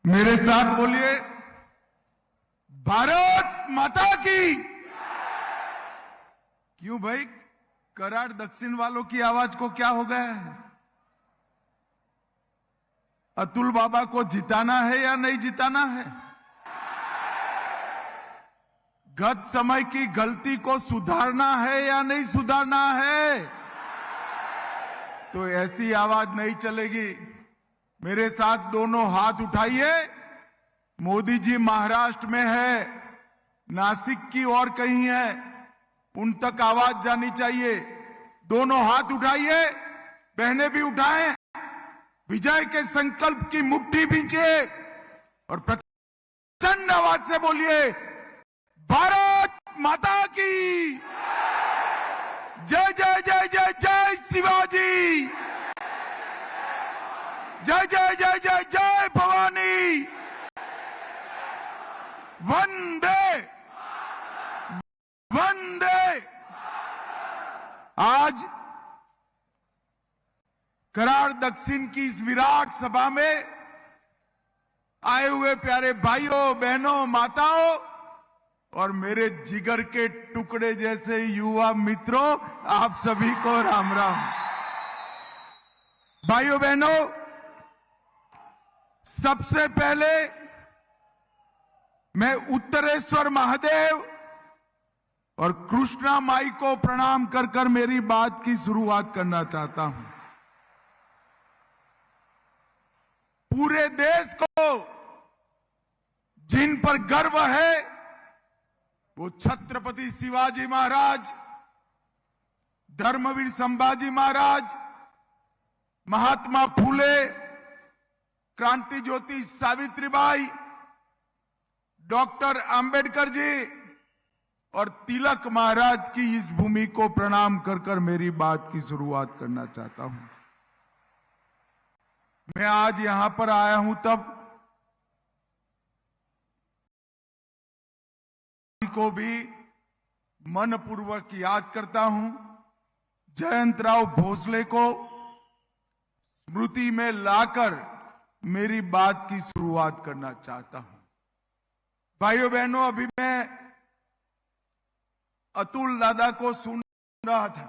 मेरे साथ बोलिए, भारत माता की। क्यों भाई, कराड़ दक्षिण वालों की आवाज को क्या हो गया है? अतुल बाबा को जिताना है या नहीं जिताना है? गत समय की गलती को सुधारना है या नहीं सुधारना है? तो ऐसी आवाज नहीं चलेगी। मेरे साथ दोनों हाथ उठाइए। मोदी जी महाराष्ट्र में है, नासिक की और कहीं है, उन तक आवाज जानी चाहिए। दोनों हाथ उठाइए, बहनें भी उठाएं। विजय के संकल्प की मुट्ठी भींचिए और प्रचंड आवाज से बोलिए, भारत माता की जय जय जय जय जय शिवाजी, जय जय जय जय जय भवानी, वंदे वंदे। आज कराड़ दक्षिण की इस विराट सभा में आए हुए प्यारे भाइयों, बहनों, माताओं और मेरे जिगर के टुकड़े जैसे युवा मित्रों, आप सभी को राम राम। भाइयों बहनों, सबसे पहले मैं उत्तरेश्वर महादेव और कृष्णा माई को प्रणाम कर कर मेरी बात की शुरुआत करना चाहता हूं। पूरे देश को जिन पर गर्व है वो छत्रपति शिवाजी महाराज, धर्मवीर संभाजी महाराज, महात्मा फूले, क्रांति ज्योति सावित्रीबाई, डॉक्टर अंबेडकर जी और तिलक महाराज की इस भूमि को प्रणाम कर कर मेरी बात की शुरुआत करना चाहता हूं। मैं आज यहां पर आया हूं तब को भी मनपूर्वक याद करता हूं। जयंतराव भोसले को स्मृति में लाकर मेरी बात की शुरुआत करना चाहता हूं। भाइयों बहनों, अभी मैं अतुल दादा को सुन रहा था।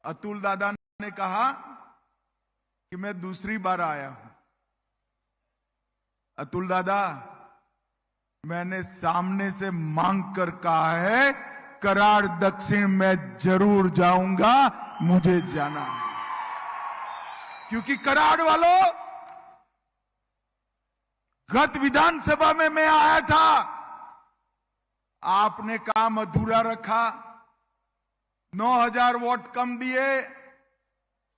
अतुल दादा ने कहा कि मैं दूसरी बार आया हूं। अतुल दादा, मैंने सामने से मांग कर कहा है, कराड़ दक्षिण में जरूर जाऊंगा, मुझे जाना है। क्योंकि कराड़ वालों, गत विधानसभा में मैं आया था, आपने काम अधूरा रखा, 9,000 वोट कम दिए,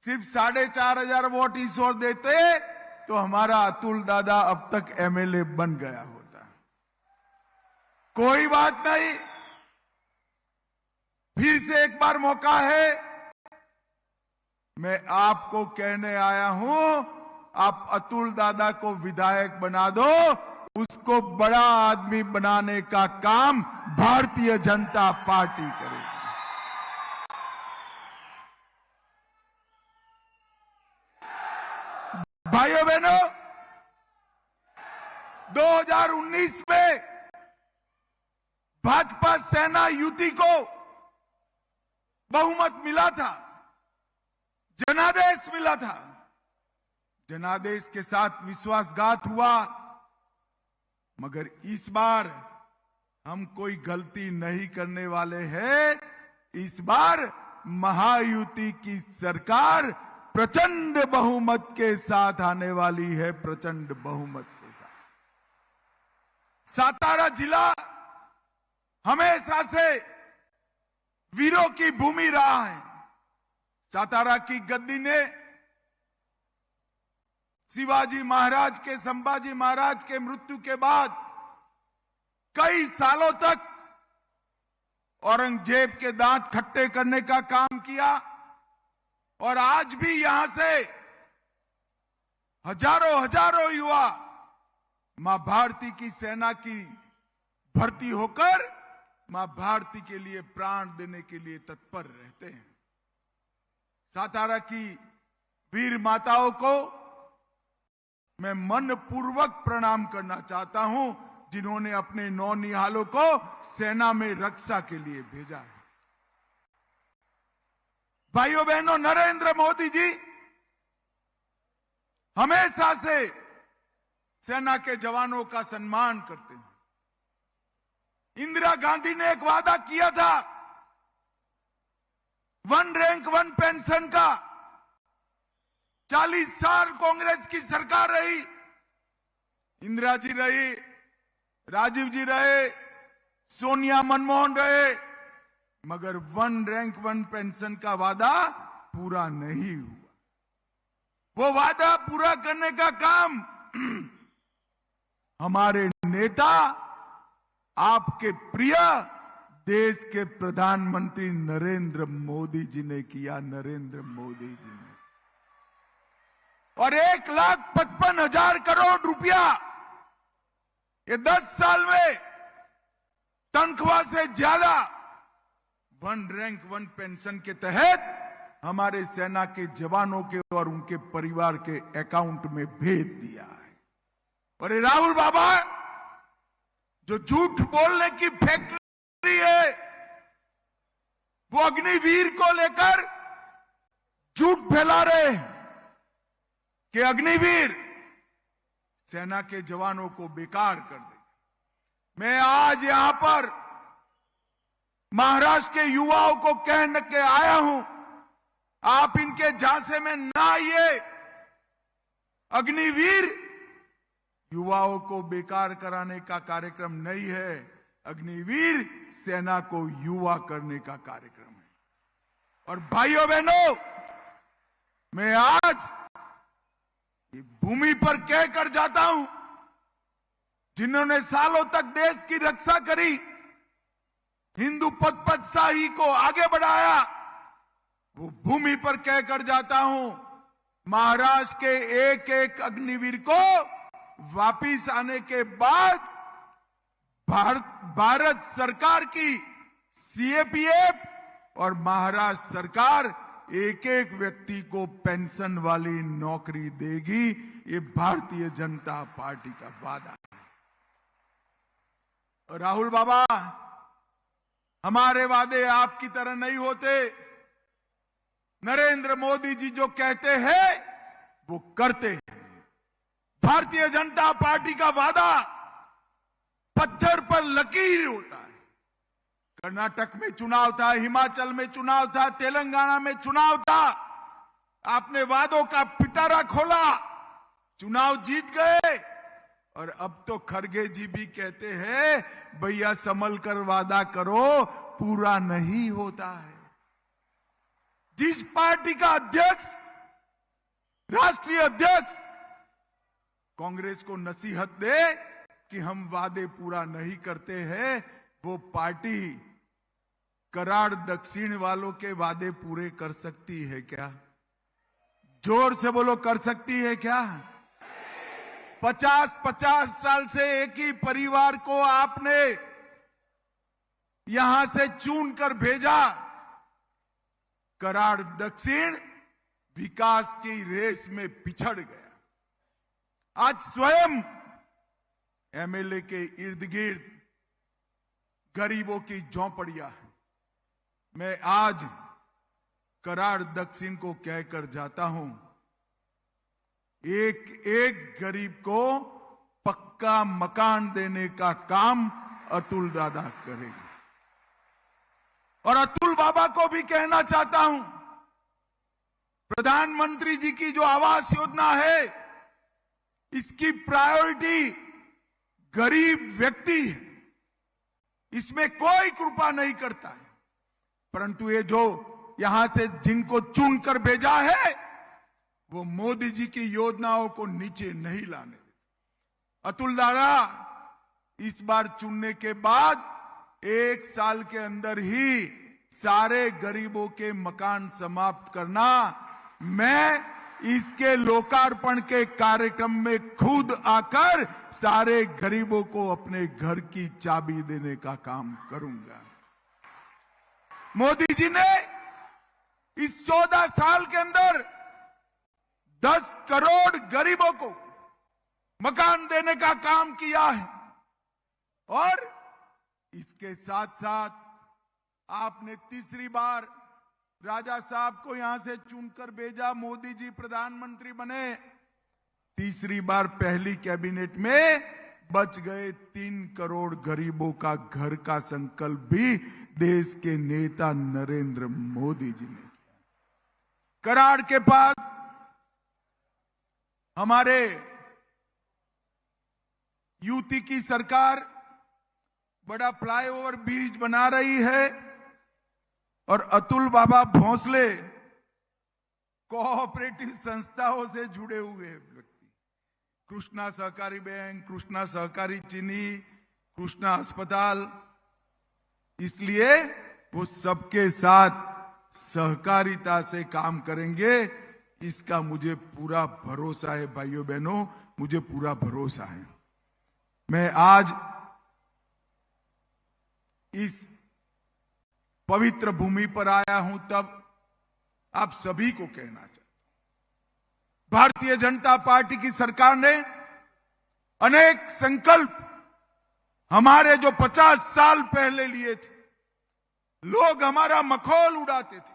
सिर्फ 4,500 वोट इस ओर देते तो हमारा अतुल दादा अब तक एमएलए बन गया होता। कोई बात नहीं, फिर से एक बार मौका है। मैं आपको कहने आया हूं, आप अतुल दादा को विधायक बना दो, उसको बड़ा आदमी बनाने का काम भारतीय जनता पार्टी करेगी। भाइयों बहनों, 2019 में भाजपा सेना युति को बहुमत मिला था, जनादेश मिला था। जनादेश के साथ विश्वासघात हुआ, मगर इस बार हम कोई गलती नहीं करने वाले हैं। इस बार महायुति की सरकार प्रचंड बहुमत के साथ आने वाली है, प्रचंड बहुमत के साथ। सातारा जिला हमेशा से वीरों की भूमि रहा है। सातारा की गद्दी ने शिवाजी महाराज के, संभाजी महाराज के मृत्यु के बाद कई सालों तक औरंगजेब के दांत खट्टे करने का काम किया और आज भी यहां से हजारों हजारों युवा मां भारती की सेना की भर्ती होकर मां भारती के लिए प्राण देने के लिए तत्पर रहते हैं। सातारा की वीर माताओं को मैं मनपूर्वक प्रणाम करना चाहता हूं, जिन्होंने अपने नौनिहालों को सेना में रक्षा के लिए भेजा है। भाइयों बहनों, नरेंद्र मोदी जी हमेशा से सेना के जवानों का सम्मान करते हैं। इंदिरा गांधी ने एक वादा किया था, 1 रैंक 1 पेंशन का। 40 साल कांग्रेस की सरकार रही, इंदिरा जी रही, राजीव जी रहे, सोनिया मनमोहन रहे, मगर 1 रैंक 1 पेंशन का वादा पूरा नहीं हुआ। वो वादा पूरा करने का काम हमारे नेता, आपके प्रिय देश के प्रधानमंत्री नरेंद्र मोदी जी ने किया। नरेंद्र मोदी जी ने, और 1,55,000 करोड़ रुपया ये 10 साल में तनख्वाह से ज्यादा 1 रैंक 1 पेंशन के तहत हमारे सेना के जवानों के और उनके परिवार के अकाउंट में भेज दिया है। और ये राहुल बाबा जो झूठ बोलने की फैक्ट्री है, वो अग्निवीर को लेकर झूठ फैला रहे हैं कि अग्निवीर सेना के जवानों को बेकार कर देगा। मैं आज यहां पर महाराष्ट्र के युवाओं को कहने के आया हूं, आप इनके झांसे में ना आइए। अग्निवीर युवाओं को बेकार कराने का कार्यक्रम नहीं है, अग्निवीर सेना को युवा करने का कार्यक्रम है। और भाइयों बहनों, मैं आज ये भूमि पर कहकर जाता हूं, जिन्होंने सालों तक देश की रक्षा करी, हिंदू पदशाही को आगे बढ़ाया, वो भूमि पर कहकर जाता हूं, महाराष्ट्र के एक एक अग्निवीर को वापिस आने के बाद भारत सरकार की सीएपीएफ और महाराष्ट्र सरकार एक एक व्यक्ति को पेंशन वाली नौकरी देगी। ये भारतीय जनता पार्टी का वादा है। राहुल बाबा, हमारे वादे आपकी तरह नहीं होते। नरेंद्र मोदी जी जो कहते हैं वो करते हैं। भारतीय जनता पार्टी का वादा पत्थर पर लकीर होता है। कर्नाटक में चुनाव था, हिमाचल में चुनाव था, तेलंगाना में चुनाव था, आपने वादों का पिटारा खोला, चुनाव जीत गए। और अब तो खरगे जी भी कहते हैं, भैया संभल कर वादा करो, पूरा नहीं होता है। जिस पार्टी का अध्यक्ष, राष्ट्रीय अध्यक्ष कांग्रेस को नसीहत दे कि हम वादे पूरा नहीं करते हैं, वो पार्टी कराड़ दक्षिण वालों के वादे पूरे कर सकती है क्या? जोर से बोलो, कर सकती है क्या? 50 साल से एक ही परिवार को आपने यहां से चुन कर भेजा। कराड़ दक्षिण विकास की रेस में पिछड़ गया। आज स्वयं एमएलए के इर्द गिर्द गरीबों की झोंपड़ियां हैं। मैं आज कराड़ दक्षिण को कहकर जाता हूं, एक एक गरीब को पक्का मकान देने का काम अतुल दादा करेंगे। और अतुल बाबा को भी कहना चाहता हूं, प्रधानमंत्री जी की जो आवास योजना है, इसकी प्रायोरिटी गरीब व्यक्ति है, इसमें कोई कृपा नहीं करता है। परंतु ये जो यहां से जिनको चुनकर भेजा है, वो मोदी जी की योजनाओं को नीचे नहीं लाने देते। अतुल दादा, इस बार चुनने के बाद 1 साल के अंदर ही सारे गरीबों के मकान समाप्त करना, मैं इसके लोकार्पण के कार्यक्रम में खुद आकर सारे गरीबों को अपने घर की चाबी देने का काम करूंगा। मोदी जी ने इस 14 साल के अंदर 10 करोड़ गरीबों को मकान देने का काम किया है। और इसके साथ साथ आपने तीसरी बार राजा साहब को यहां से चुनकर भेजा, मोदी जी प्रधानमंत्री बने। तीसरी बार पहली कैबिनेट में बच गए 3 करोड़ गरीबों का घर का संकल्प भी देश के नेता नरेंद्र मोदी जी ने किया। कराड़ के पास हमारे यूपी की सरकार बड़ा फ्लाईओवर ब्रिज बना रही है और अतुल बाबा भोंसले कोऑपरेटिव संस्थाओं से जुड़े हुए व्यक्ति, कृष्णा सहकारी बैंक, कृष्णा सहकारी चीनी, कृष्णा अस्पताल, इसलिए वो सबके साथ सहकारिता से काम करेंगे। इसका मुझे पूरा भरोसा है भाइयों बहनों, मुझे पूरा भरोसा है। मैं आज इस पवित्र भूमि पर आया हूं तब आप सभी को कहना चाहता हूं, भारतीय जनता पार्टी की सरकार ने अनेक संकल्प हमारे जो 50 साल पहले लिए थे, लोग हमारा मखौल उड़ाते थे,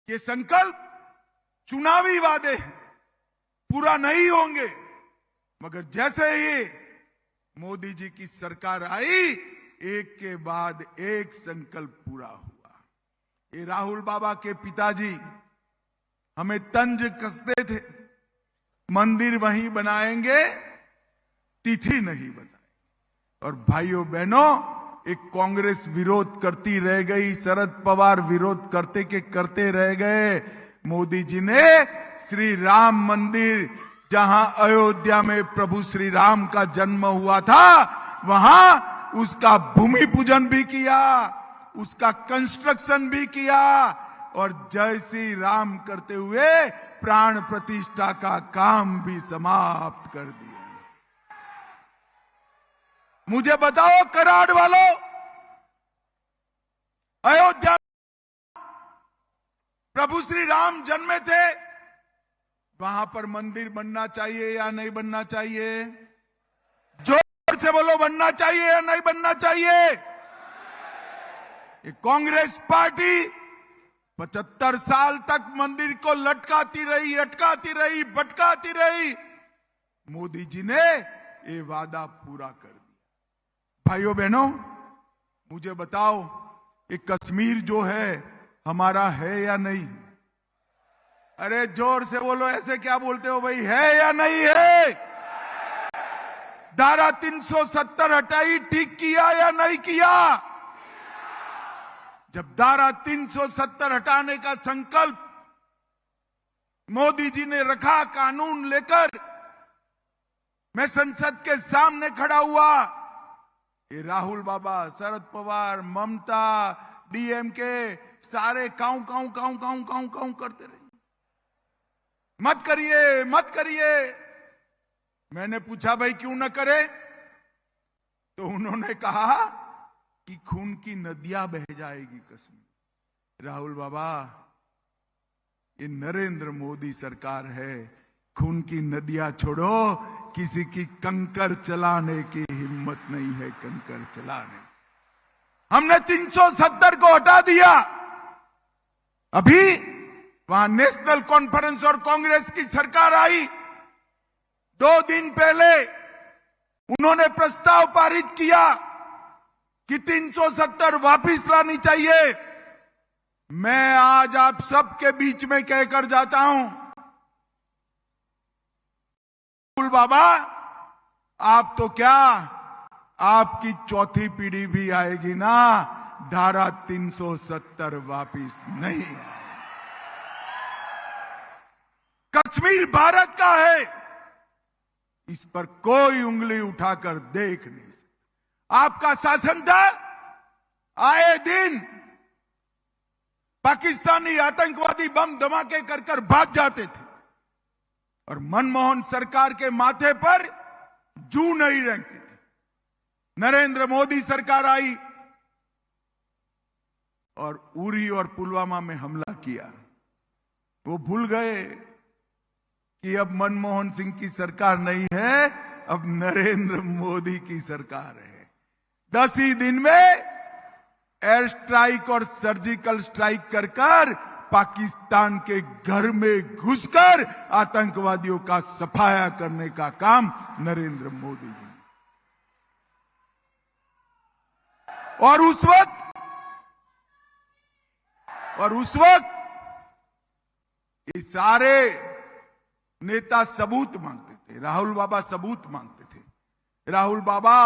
ये संकल्प चुनावी वादे हैं, पूरा नहीं होंगे। मगर जैसे ही मोदी जी की सरकार आई, एक के बाद एक संकल्प पूरा हुआ। ये राहुल बाबा के पिताजी हमें तंज कसते थे, मंदिर वहीं बनाएंगे, तिथि नहीं बताएंगे। और भाइयों बहनों, एक कांग्रेस विरोध करती रह गई, शरद पवार विरोध करते रह गए। मोदी जी ने श्री राम मंदिर, जहां अयोध्या में प्रभु श्री राम का जन्म हुआ था, वहां उसका भूमि पूजन भी किया, उसका कंस्ट्रक्शन भी किया और जय श्री राम करते हुए प्राण प्रतिष्ठा का काम भी समाप्त कर दिया। मुझे बताओ कराड़ वालों, अयोध्या प्रभु श्री राम जन्मे थे, वहां पर मंदिर बनना चाहिए या नहीं बनना चाहिए? जोर से बोलो, बनना चाहिए या नहीं बनना चाहिए? ये कांग्रेस पार्टी 75 साल तक मंदिर को लटकाती रही, अटकाती रही, भटकाती रही। मोदी जी ने ये वादा पूरा कर दिया। भाइयों बहनों, मुझे बताओ, ये कश्मीर जो है हमारा है या नहीं? अरे जोर से बोलो, ऐसे क्या बोलते हो भाई, है या नहीं है? धारा 370 हटाई, ठीक किया या नहीं किया? जब धारा 370 हटाने का संकल्प मोदी जी ने रखा, कानून लेकर मैं संसद के सामने खड़ा हुआ, ये राहुल बाबा, शरद पवार, ममता, डीएमके सारे काऊ काऊ काऊ काऊ काऊ काऊ करते रहे, मत करिए मत करिए। मैंने पूछा भाई क्यों न करे, तो उन्होंने कहा कि खून की नदियां बह जाएगी कश्मीर। राहुल बाबा, ये नरेंद्र मोदी सरकार है, खून की नदियां छोड़ो, किसी की कंकर चलाने की हिम्मत नहीं है, कंकर चलाने। हमने 370 को हटा दिया। अभी वहां नेशनल कॉन्फ्रेंस और कांग्रेस की सरकार आई, 2 दिन पहले उन्होंने प्रस्ताव पारित किया कि 370 वापिस लानी चाहिए। मैं आज आप सबके बीच में कहकर जाता हूं, राहुल बाबा, आप तो क्या, आपकी चौथी पीढ़ी भी आएगी ना, धारा 370 वापिस नहीं आएगी। कश्मीर भारत का है, इस पर कोई उंगली उठाकर देख नहीं सकता। आपका शासन था, आए दिन पाकिस्तानी आतंकवादी बम धमाके कर भाग जाते थे और मनमोहन सरकार के माथे पर जू नहीं रेंगती थी। नरेंद्र मोदी सरकार आई और उरी और पुलवामा में हमला किया। वो भूल गए कि अब मनमोहन सिंह की सरकार नहीं है, अब नरेंद्र मोदी की सरकार है। 10 ही दिन में एयर स्ट्राइक और सर्जिकल स्ट्राइक कर पाकिस्तान के घर में घुसकर आतंकवादियों का सफाया करने का काम नरेंद्र मोदी जी ने। और उस वक्त ये सारे नेता सबूत मांगते थे। राहुल बाबा सबूत मांगते थे। राहुल बाबा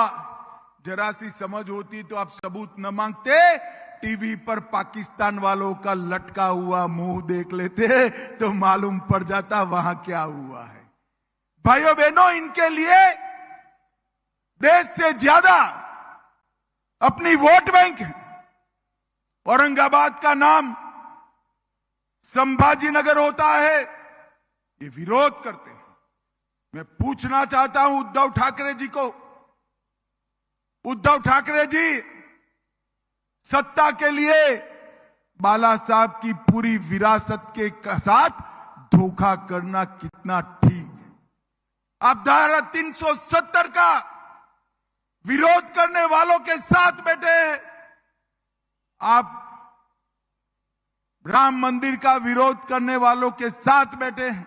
जरा सी समझ होती तो आप सबूत न मांगते, टीवी पर पाकिस्तान वालों का लटका हुआ मुंह देख लेते तो मालूम पड़ जाता वहां क्या हुआ है। भाइयों बहनों, इनके लिए देश से ज्यादा अपनी वोट बैंक है। औरंगाबाद का नाम संभाजी नगर होता है, ये विरोध करते हैं। मैं पूछना चाहता हूं उद्धव ठाकरे जी को, उद्धव ठाकरे जी, सत्ता के लिए बाला साहब की पूरी विरासत के साथ धोखा करना कितना ठीक है? आप धारा 370 का विरोध करने वालों के साथ बैठे हैं। आप राम मंदिर का विरोध करने वालों के साथ बैठे हैं।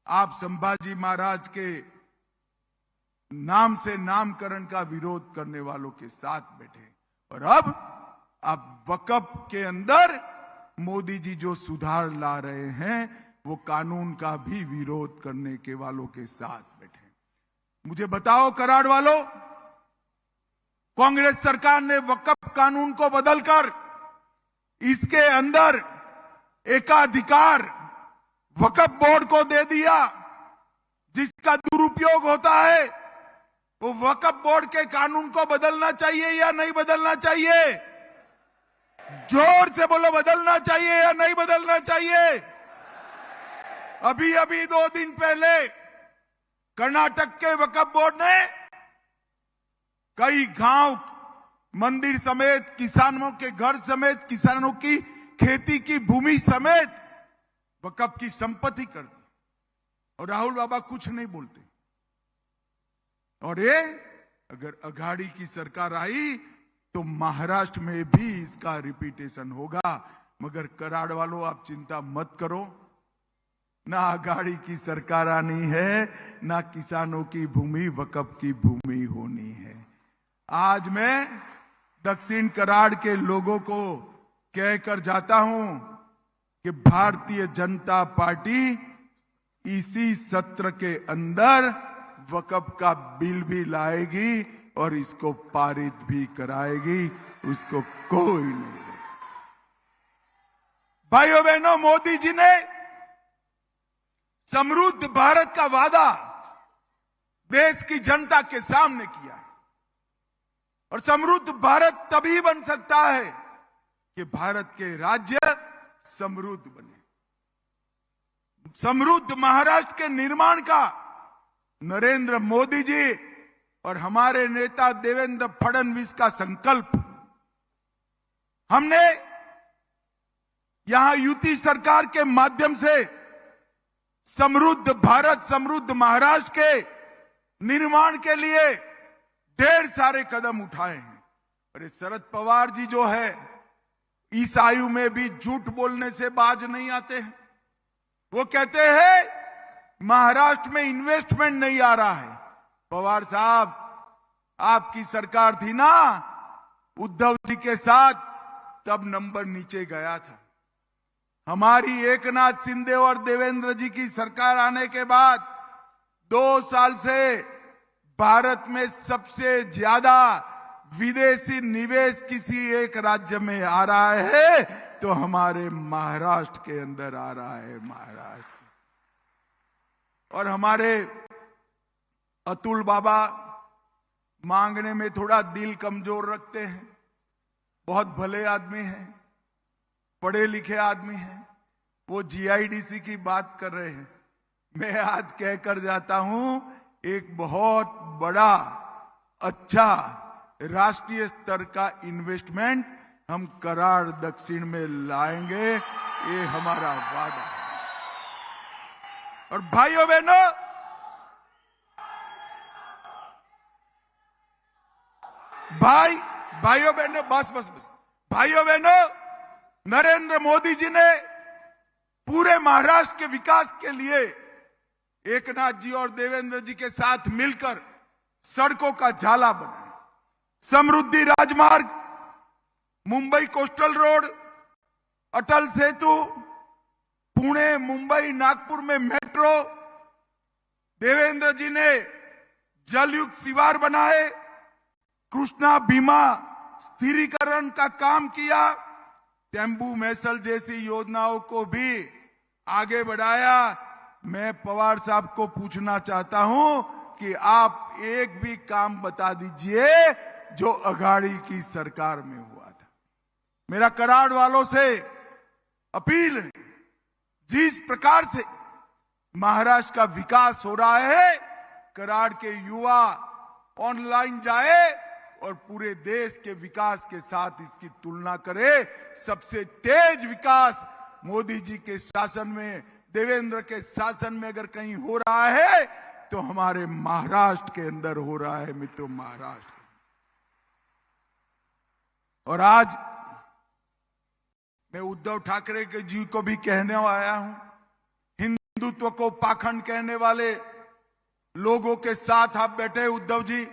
आप संभाजी महाराज के नाम से नामकरण का विरोध करने वालों के साथ बैठे हैं। और अब आप वक्फ के अंदर मोदी जी जो सुधार ला रहे हैं वो कानून का भी विरोध करने के वालों के साथ बैठे हैं। मुझे बताओ कराड़ वालों, कांग्रेस सरकार ने वक्फ कानून को बदलकर इसके अंदर एकाधिकार वक्फ बोर्ड को दे दिया, जिसका दुरुपयोग होता है। वो वक्फ बोर्ड के कानून को बदलना चाहिए या नहीं बदलना चाहिए? जोर से बोलो, बदलना चाहिए या नहीं बदलना चाहिए? अभी 2 दिन पहले कर्नाटक के वक्फ बोर्ड ने कई गांव, मंदिर समेत, किसानों के घर समेत, किसानों की खेती की भूमि समेत वक्फ की संपत्ति कर दी। और राहुल बाबा कुछ नहीं बोलते। और ये अगर अघाड़ी की सरकार आई तो महाराष्ट्र में भी इसका रिपीटेशन होगा। मगर कराड़ वालों, आप चिंता मत करो, ना अघाड़ी की सरकार आनी है, ना किसानों की भूमि वक्फ की भूमि होनी है। आज मैं दक्षिण कराड़ के लोगों को कहकर जाता हूं कि भारतीय जनता पार्टी इसी सत्र के अंदर वक्फ का बिल भी लाएगी और इसको पारित भी कराएगी, उसको कोई नहीं रोकेगा। भाइयों बहनों, मोदी जी ने समृद्ध भारत का वादा देश की जनता के सामने किया है। और समृद्ध भारत तभी बन सकता है कि भारत के राज्य समृद्ध बने। समृद्ध महाराष्ट्र के निर्माण का नरेंद्र मोदी जी और हमारे नेता देवेंद्र फडणवीस का संकल्प, हमने यहां यूपी सरकार के माध्यम से समृद्ध भारत, समृद्ध महाराष्ट्र के निर्माण के लिए ढेर सारे कदम उठाए हैं। अरे शरद पवार जी जो है, इस आयु में भी झूठ बोलने से बाज नहीं आते हैं। वो कहते हैं महाराष्ट्र में इन्वेस्टमेंट नहीं आ रहा है। पवार साहब, आपकी सरकार थी ना उद्धव जी के साथ, तब नंबर नीचे गया था। हमारी एकनाथ शिंदे और देवेंद्र जी की सरकार आने के बाद 2 साल से भारत में सबसे ज्यादा विदेशी निवेश किसी एक राज्य में आ रहा है तो हमारे महाराष्ट्र के अंदर आ रहा है, महाराष्ट्र। और हमारे अतुल बाबा मांगने में थोड़ा दिल कमजोर रखते हैं, बहुत भले आदमी हैं, पढ़े लिखे आदमी हैं। वो जीआईडीसी की बात कर रहे हैं। मैं आज कहकर जाता हूं, एक बहुत बड़ा अच्छा राष्ट्रीय स्तर का इन्वेस्टमेंट हम कराड़ दक्षिण में लाएंगे, ये हमारा वादा है। और भाइयों बहनों, भाइयों बहनों, बस भाइयों बहनों, नरेंद्र मोदी जी ने पूरे महाराष्ट्र के विकास के लिए एकनाथ जी और देवेंद्र जी के साथ मिलकर सड़कों का जाला बनाया। समृद्धि राजमार्ग, मुंबई कोस्टल रोड, अटल सेतु, पुणे, मुंबई, नागपुर में मेट्रो, देवेंद्र जी ने जलयुक्त शिवार बनाए, कृष्णा भीमा स्थिरीकरण का काम किया, तेंबू मैसल जैसी योजनाओं को भी आगे बढ़ाया। मैं पवार साहब को पूछना चाहता हूं कि आप एक भी काम बता दीजिए जो अघाड़ी की सरकार में हुआ था। मेरा कराड़ वालों से अपील है, जिस प्रकार से महाराष्ट्र का विकास हो रहा है, कराड़ के युवा ऑनलाइन जाए और पूरे देश के विकास के साथ इसकी तुलना करे। सबसे तेज विकास मोदी जी के शासन में, देवेंद्र के शासन में अगर कहीं हो रहा है तो हमारे महाराष्ट्र के अंदर हो रहा है मित्रों, महाराष्ट्र। और आज मैं उद्धव ठाकरे के जी को भी कहने आया हूं, हिंदुत्व को पाखंड कहने वाले लोगों के साथ आप बैठे उद्धव जी।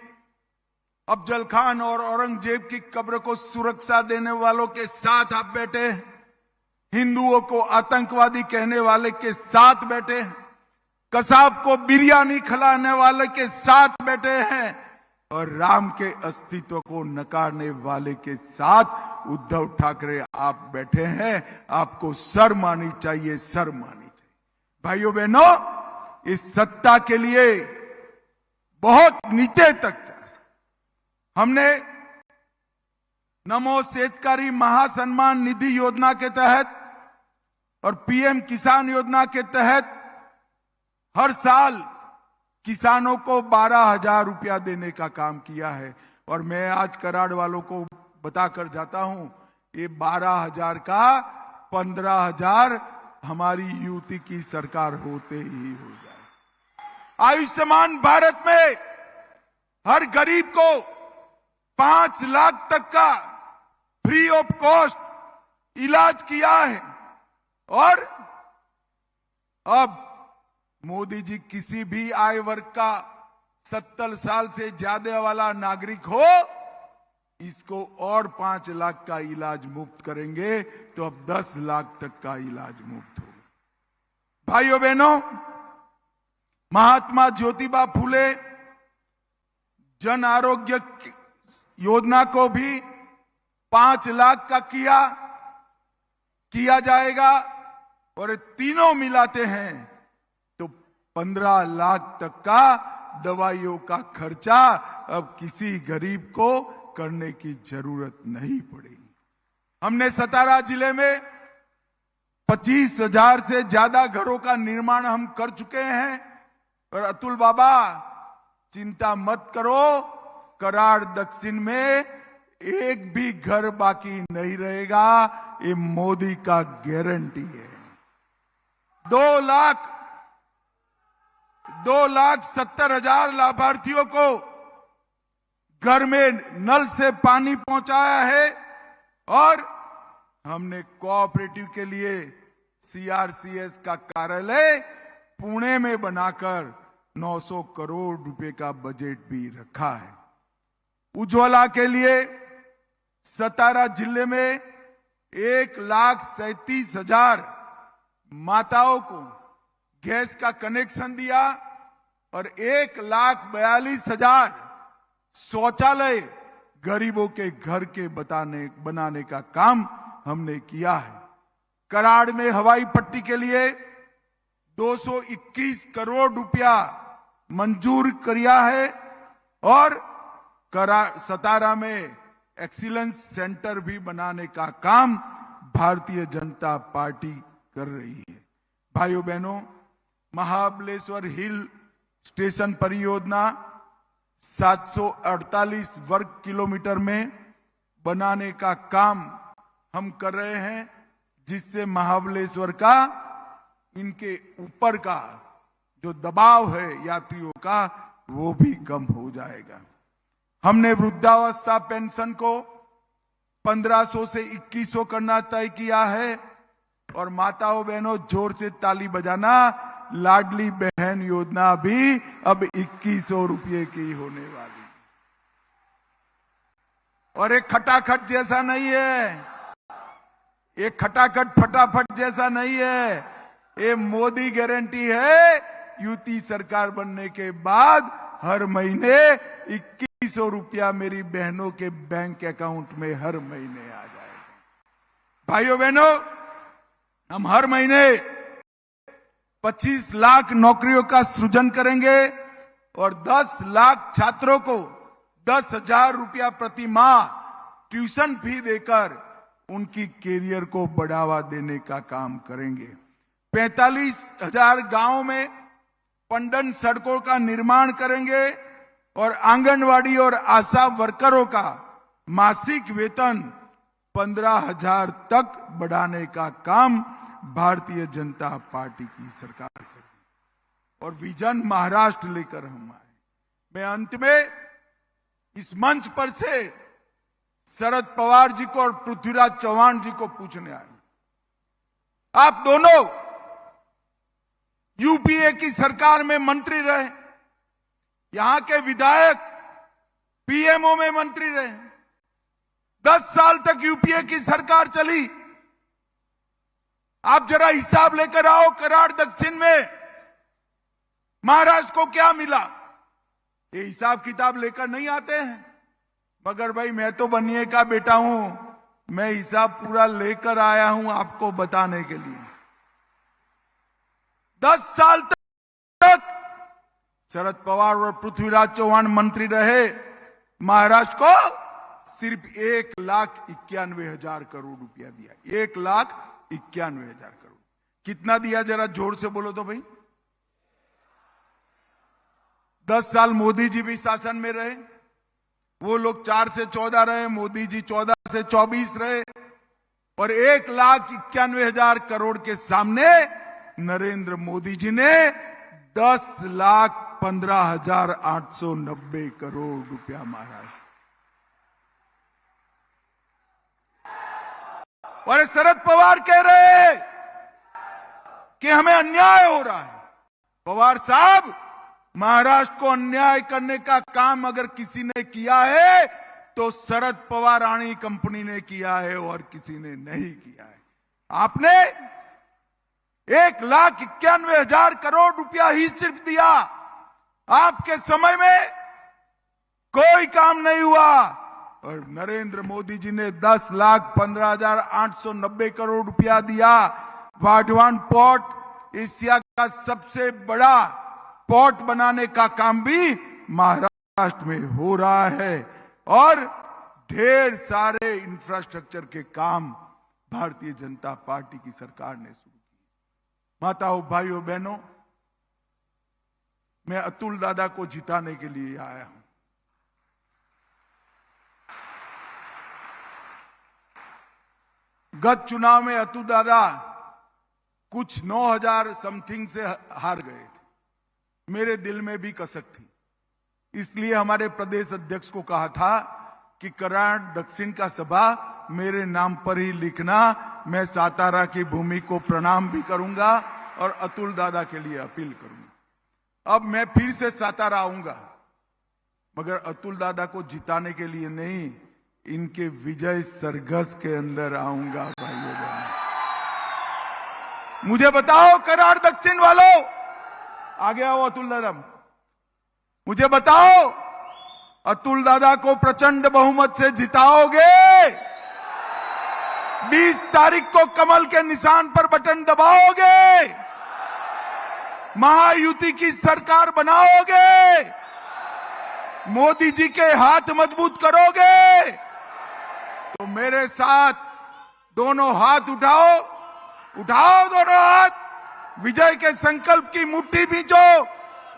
अफजल खान और औरंगजेब की कब्र को सुरक्षा देने वालों के साथ आप बैठे, हिंदुओं को आतंकवादी कहने वाले के साथ बैठे, कसाब को बिरयानी खिलाने वाले के साथ बैठे हैं, और राम के अस्तित्व को नकारने वाले के साथ उद्धव ठाकरे आप बैठे हैं। आपको शर्म आनी चाहिए, शर्म आनी चाहिए। भाइयों बहनों, इस सत्ता के लिए बहुत नीचे तक हमने नमो शेतकारी महासम्मान निधि योजना के तहत और पीएम किसान योजना के तहत हर साल किसानों को 12,000 रुपया देने का काम किया है। और मैं आज कराड़ वालों को बताकर जाता हूं, ये 12,000 का 15,000 हमारी युति की सरकार होते ही हो जाए। आयुष्मान भारत में हर गरीब को 5 लाख तक का फ्री ऑफ कॉस्ट इलाज किया है। और अब मोदी जी किसी भी आय वर्ग का 70 साल से ज्यादा वाला नागरिक हो, इसको और 5 लाख का इलाज मुफ्त करेंगे, तो अब 10 लाख तक का इलाज मुफ्त होगा। भाइयों बहनों, महात्मा ज्योतिबा फूले जन आरोग्य योजना को भी 5 लाख का किया जाएगा, और तीनों मिलाते हैं तो 15 लाख तक का दवाइयों का खर्चा अब किसी गरीब को करने की जरूरत नहीं पड़ेगी। हमने सतारा जिले में 25,000 से ज्यादा घरों का निर्माण हम कर चुके हैं। और अतुल बाबा, चिंता मत करो, कराड़ दक्षिण में एक भी घर बाकी नहीं रहेगा, ये मोदी का गारंटी है। 2,70,000 लाभार्थियों को घर में नल से पानी पहुंचाया है। और हमने कोऑपरेटिव के लिए सीआरसीएस का कार्यालय पुणे में बनाकर 900 करोड़ रुपए का बजट भी रखा है। उज्ज्वला के लिए सतारा जिले में 1,37,000 माताओं को गैस का कनेक्शन दिया और 1,42,000 शौचालय गरीबों के घर के बनाने का काम हमने किया है। कराड़ में हवाई पट्टी के लिए 221 करोड़ रुपया मंजूर किया है। और सतारा में एक्सीलेंस सेंटर भी बनाने का काम भारतीय जनता पार्टी कर रही है। भाइयों बहनों, महाबलेश्वर हिल स्टेशन परियोजना 748 वर्ग किलोमीटर में बनाने का काम हम कर रहे हैं, जिससे महाबलेश्वर का इनके ऊपर का जो दबाव है यात्रियों का वो भी कम हो जाएगा। हमने वृद्धावस्था पेंशन को 1500 से 2100 करना तय किया है। और माताओं बहनों, जोर से ताली बजाना, लाडली बहन योजना भी अब 2100 रुपये की होने वाली। और एक खटाखट जैसा नहीं है, एक खटाखट फटाफट जैसा नहीं है, ये मोदी गारंटी है। यूपी सरकार बनने के बाद हर महीने 2100 रुपया मेरी बहनों के बैंक अकाउंट में हर महीने आ जाएगा। भाइयों बहनों, हम हर महीने 25 लाख नौकरियों का सृजन करेंगे और 10 लाख छात्रों को 10,000 रुपया प्रति माह ट्यूशन फी देकर उनकी कैरियर को बढ़ावा देने का काम करेंगे। 45,000 गांवों में पनडन सड़कों का निर्माण करेंगे और आंगनवाड़ी और आशा वर्करों का मासिक वेतन 15,000 तक बढ़ाने का काम भारतीय जनता पार्टी की सरकार करेगी। और विजन महाराष्ट्र लेकर हम आए। मैं अंत में इस मंच पर से शरद पवार जी को और पृथ्वीराज चौहान जी को पूछने आए। आप दोनों यूपीए की सरकार में मंत्री रहे, यहां के विधायक पीएमओ में मंत्री रहे, 10 साल तक यूपीए की सरकार चली। आप जरा हिसाब लेकर आओ, कराड़ दक्षिण में महाराष्ट्र को क्या मिला? ये हिसाब किताब लेकर नहीं आते हैं। मगर भाई, मैं तो बनिए का बेटा हूं, मैं हिसाब पूरा लेकर आया हूं आपको बताने के लिए। 10 साल तक शरद पवार और पृथ्वीराज चौहान मंत्री रहे। महाराष्ट्र को सिर्फ 1,91,000 करोड़ रुपया दिया। 1,91,000 करोड़। कितना दिया जरा जोर से बोलो तो भाई। 10 साल मोदी जी भी शासन में रहे, वो लोग 4 से 14 रहे, मोदी जी 14 से 24 रहे। और 1,91,000 करोड़ के सामने नरेंद्र मोदी जी ने 10,15,890 करोड़ रुपया महाराष्ट्र। और शरद पवार कह रहे हैं कि हमें अन्याय हो रहा है। पवार साहब, महाराष्ट्र को अन्याय करने का काम अगर किसी ने किया है तो शरद पवार राणी कंपनी ने किया है और किसी ने नहीं किया है। आपने 1,91,000 करोड़ रुपया ही सिर्फ दिया। आपके समय में कोई काम नहीं हुआ। और नरेंद्र मोदी जी ने 10,15,890 करोड़ रुपया दिया। वाधवान पोर्ट एशिया का सबसे बड़ा पोर्ट बनाने का काम भी महाराष्ट्र में हो रहा है। और ढेर सारे इंफ्रास्ट्रक्चर के काम भारतीय जनता पार्टी की सरकार ने शुरू किए। माताओं, भाइयों, बहनों, मैं अतुल दादा को जिताने के लिए आया हूं। गत चुनाव में अतुल दादा कुछ 9,000 समथिंग से हार गए थे। मेरे दिल में भी कसक थी, इसलिए हमारे प्रदेश अध्यक्ष को कहा था कि कराड़ दक्षिण का सभा मेरे नाम पर ही लिखना। मैं सातारा की भूमि को प्रणाम भी करूंगा और अतुल दादा के लिए अपील करूंगा। अब मैं फिर से सातारा आऊंगा, मगर अतुल दादा को जिताने के लिए नहीं, इनके विजय सरघस के अंदर आऊंगा। भाइयों बहनों, मुझे बताओ कराड़ दक्षिण वालों, आगे आओ अतुल दादा, मुझे बताओ अतुल दादा को प्रचंड बहुमत से जिताओगे? 20 तारीख को कमल के निशान पर बटन दबाओगे? महायुति की सरकार बनाओगे? मोदी जी के हाथ मजबूत करोगे? तो मेरे साथ दोनों हाथ उठाओ, उठाओ दोनों हाथ, विजय के संकल्प की मुट्ठी भींचो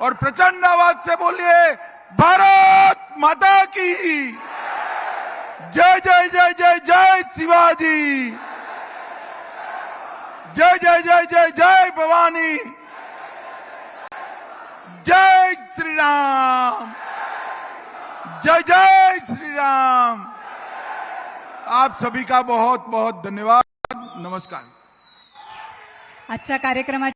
और प्रचंड आवाज से बोलिए, भारत माता की जय जय जय जय जय शिवाजी, जय जय जय जय जय भवानी। जय श्री राम, जय जय श्री राम। आप सभी का बहुत बहुत धन्यवाद। नमस्कार। आजच्या कार्यक्रमात